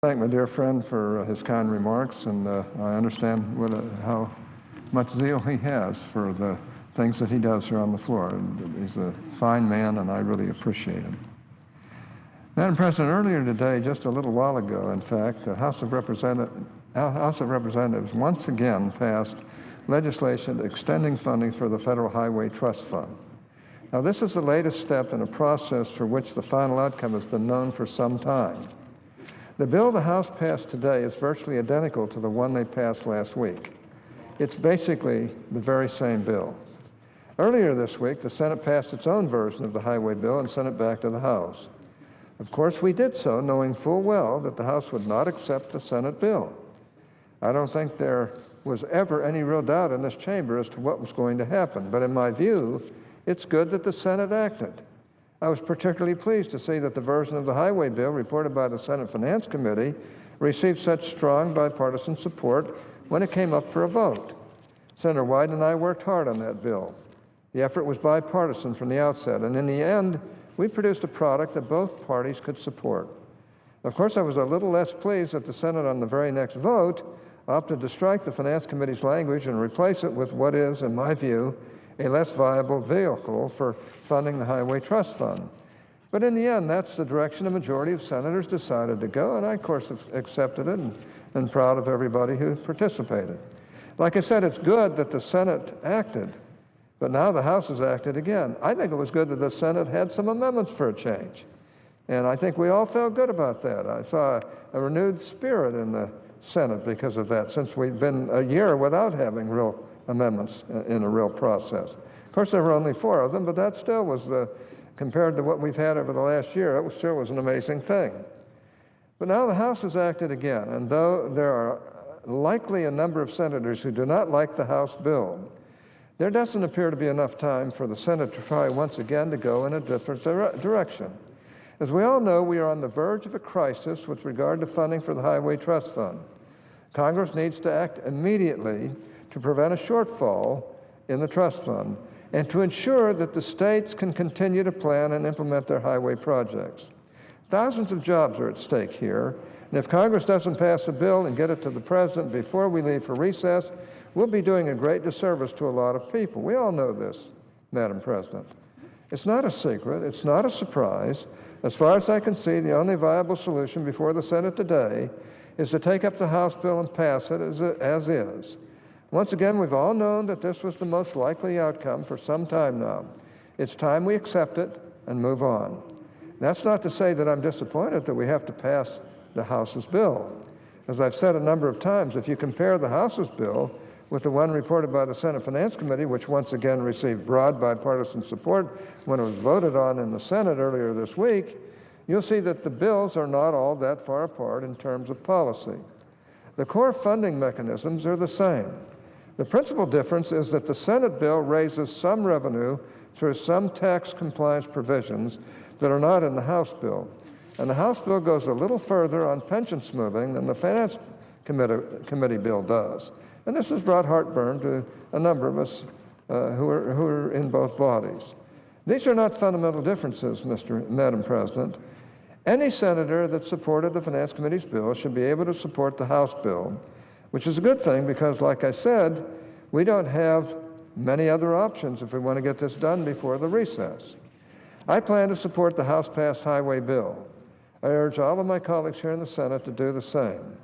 Thank my dear friend for his kind remarks, and I understand how much zeal he has for the things that he does here on the floor. He's a fine man, and I really appreciate him. Madam President, earlier today, just a little while ago, in fact, the House of Representatives once again passed legislation extending funding for the Federal Highway Trust Fund. Now, this is the latest step in a process for which the final outcome has been known for some time. The bill the House passed today is virtually identical to the one they passed last week. It's basically the very same bill. Earlier this week, the Senate passed its own version of the highway bill and sent it back to the House. Of course, we did so knowing full well that the House would not accept the Senate bill. I don't think there was ever any real doubt in this chamber as to what was going to happen, but in my view, it's good that the Senate acted. I was particularly pleased to see that the version of the highway bill reported by the Senate Finance Committee received such strong bipartisan support when it came up for a vote. Senator Wyden and I worked hard on that bill. The effort was bipartisan from the outset, and in the end, we produced a product that both parties could support. Of course, I was a little less pleased that the Senate on the very next vote opted to strike the Finance Committee's language and replace it with what is, in my view, a less viable vehicle for funding the Highway Trust Fund. But in the end, that's the direction a majority of senators decided to go, and I, of course, accepted it and proud of everybody who participated. Like I said, it's good that the Senate acted, but now the House has acted again. I think it was good that the Senate had some amendments for a change, and I think we all felt good about that. I saw a renewed spirit in the Senate because of that, since we've been a year without having real amendments in a real process. Of course, there were only 4 of them, but that still was, compared to what we've had over the last year, it sure was an amazing thing. But now the House has acted again, and though there are likely a number of senators who do not like the House bill, there doesn't appear to be enough time for the Senate to try once again to go in a different direction. As we all know, we are on the verge of a crisis with regard to funding for the Highway Trust Fund. Congress needs to act immediately to prevent a shortfall in the trust fund and to ensure that the states can continue to plan and implement their highway projects. Thousands of jobs are at stake here, and if Congress doesn't pass a bill and get it to the President before we leave for recess, we'll be doing a great disservice to a lot of people. We all know this, Madam President. It's not a secret, it's not a surprise. As far as I can see, the only viable solution before the Senate today is to take up the House bill and pass it as is. Once again, we've all known that this was the most likely outcome for some time now. It's time we accept it and move on. That's not to say that I'm disappointed that we have to pass the House's bill. As I've said a number of times, if you compare the House's bill with the one reported by the Senate Finance Committee, which once again received broad bipartisan support when it was voted on in the Senate earlier this week, you'll see that the bills are not all that far apart in terms of policy. The core funding mechanisms are the same. The principal difference is that the Senate bill raises some revenue through some tax compliance provisions that are not in the House bill. And the House bill goes a little further on pension smoothing than the Finance Committee bill does. And this has brought heartburn to a number of us who are in both bodies. These are not fundamental differences, Madam President. Any senator that supported the Finance Committee's bill should be able to support the House bill, which is a good thing because, like I said, we don't have many other options if we want to get this done before the recess. I plan to support the House-passed highway bill. I urge all of my colleagues here in the Senate to do the same.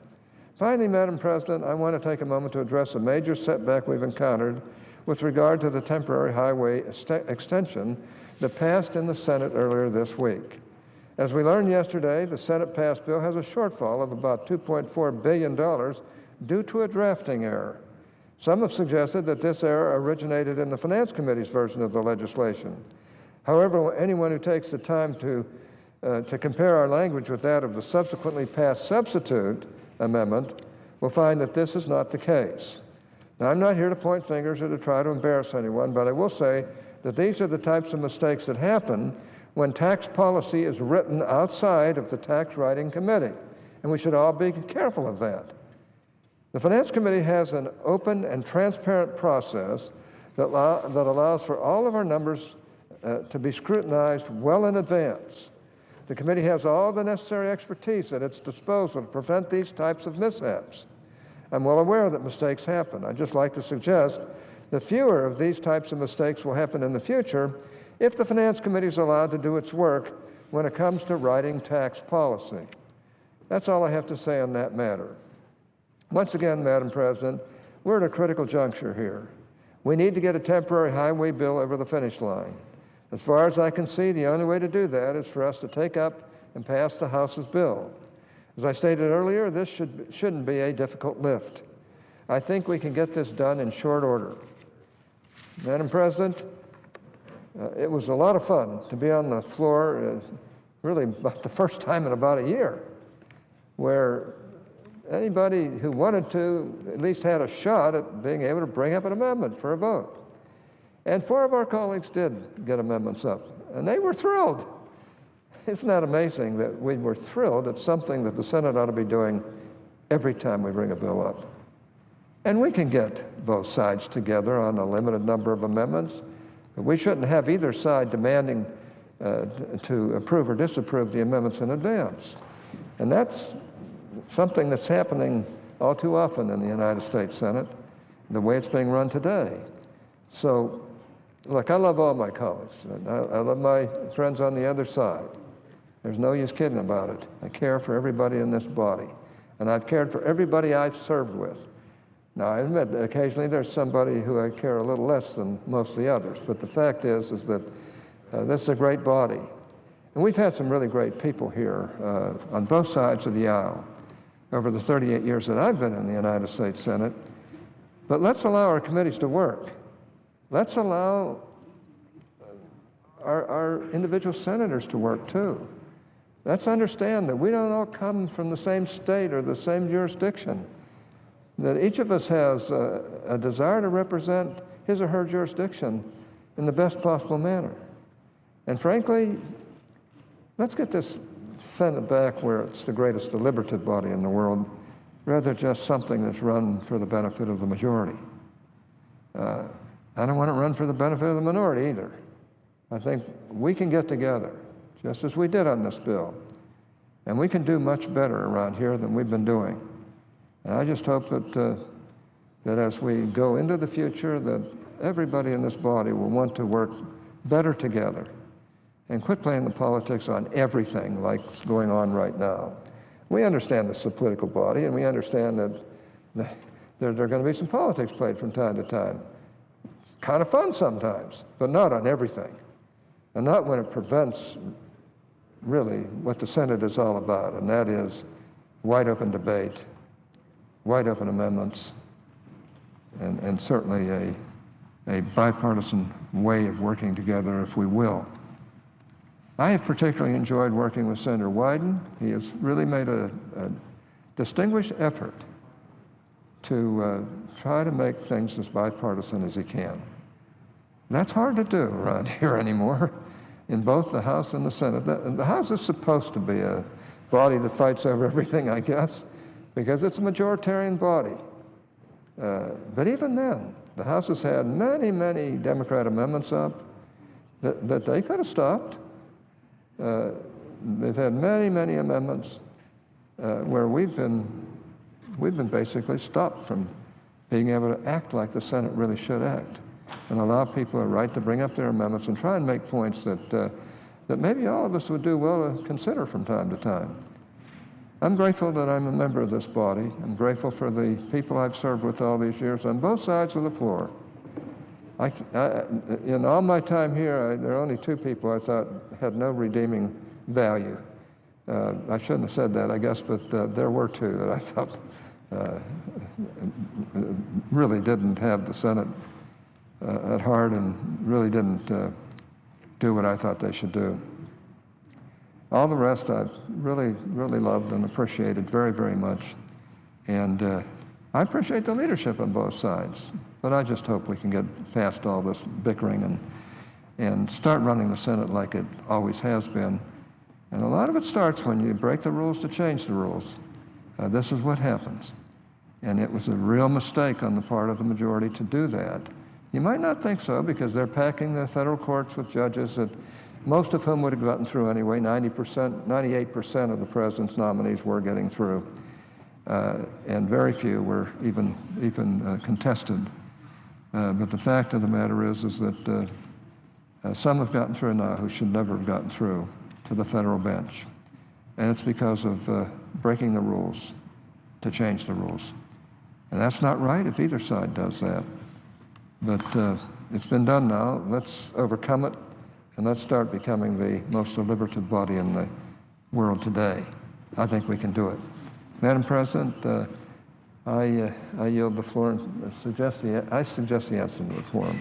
Finally, Madam President, I want to take a moment to address a major setback we've encountered with regard to the temporary highway extension that passed in the Senate earlier this week. As we learned yesterday, the Senate-passed bill has a shortfall of about $2.4 billion due to a drafting error. Some have suggested that this error originated in the Finance Committee's version of the legislation. However, anyone who takes the time to compare our language with that of the subsequently passed substitute amendment will find that this is not the case. Now, I'm not here to point fingers or to try to embarrass anyone, but I will say that these are the types of mistakes that happen when tax policy is written outside of the tax writing committee, and we should all be careful of that. The Finance Committee has an open and transparent process that allows for all of our numbers to be scrutinized well in advance. The committee has all the necessary expertise at its disposal to prevent these types of mishaps. I'm well aware that mistakes happen. I'd just like to suggest that fewer of these types of mistakes will happen in the future if the Finance Committee is allowed to do its work when it comes to writing tax policy. That's all I have to say on that matter. Once again, Madam President, we're at a critical juncture here. We need to get a temporary highway bill over the finish line. As far as I can see, the only way to do that is for us to take up and pass the House's bill. As I stated earlier, this shouldn't be a difficult lift. I think we can get this done in short order. Madam President, it was a lot of fun to be on the floor, really about the first time in about a year, where anybody who wanted to at least had a shot at being able to bring up an amendment for a vote. And 4 of our colleagues did get amendments up, and they were thrilled. Isn't that amazing that we were thrilled at something that the Senate ought to be doing every time we bring a bill up? And we can get both sides together on a limited number of amendments, but we shouldn't have either side demanding to approve or disapprove the amendments in advance. And that's something that's happening all too often in the United States Senate, the way it's being run today. So, look, I love all my colleagues. I love my friends on the other side. There's no use kidding about it. I care for everybody in this body, and I've cared for everybody I've served with. Now, I admit occasionally there's somebody who I care a little less than most of the others, but the fact is that this is a great body. And we've had some really great people here on both sides of the aisle over the 38 years that I've been in the United States Senate. But let's allow our committees to work. Let's allow our individual senators to work too. Let's understand that we don't all come from the same state or the same jurisdiction, that each of us has a desire to represent his or her jurisdiction in the best possible manner. And frankly, let's get this Senate back where it's the greatest deliberative body in the world, rather than just something that's run for the benefit of the majority. I don't want it run for the benefit of the minority either. I think we can get together, just as we did on this bill, and we can do much better around here than we've been doing. And I just hope that as we go into the future, that everybody in this body will want to work better together and quit playing the politics on everything like is going on right now. We understand this is a political body, and we understand that there are going to be some politics played from time to time. It's kind of fun sometimes, but not on everything, and not when it prevents really what the Senate is all about, and that is wide open debate, wide open amendments, and certainly a bipartisan way of working together, if we will. I have particularly enjoyed working with Senator Wyden. He has really made a distinguished effort to try to make things as bipartisan as he can. That's hard to do around here anymore in both the House and the Senate. The House is supposed to be a body that fights over everything, I guess, because it's a majoritarian body. But even then, the House has had many, many Democrat amendments up that they could have stopped. They've had many, many amendments where we've been basically stopped from being able to act like the Senate really should act and allow people a right to bring up their amendments and try and make points that maybe all of us would do well to consider from time to time. I'm grateful that I'm a member of this body. I'm grateful for the people I've served with all these years on both sides of the floor. In all my time here, there are only 2 people I thought had no redeeming value. I shouldn't have said that, I guess, but there were 2 that I felt really didn't have the Senate at heart and really didn't do what I thought they should do. All the rest I've really, really loved and appreciated very, very much. And I appreciate the leadership on both sides, but I just hope we can get past all this bickering and start running the Senate like it always has been. And a lot of it starts when you break the rules to change the rules. This is what happens. And it was a real mistake on the part of the majority to do that. You might not think so because they're packing the federal courts with judges that most of whom would have gotten through anyway. 98% of the president's nominees were getting through, and very few were even contested. But the fact of the matter is that some have gotten through now who should never have gotten through to the federal bench. And it's because of breaking the rules to change the rules. And that's not right if either side does that. But it's been done now. Let's overcome it, and let's start becoming the most deliberative body in the world today. I think we can do it. Madam President, I yield the floor and suggest the answer to the forum.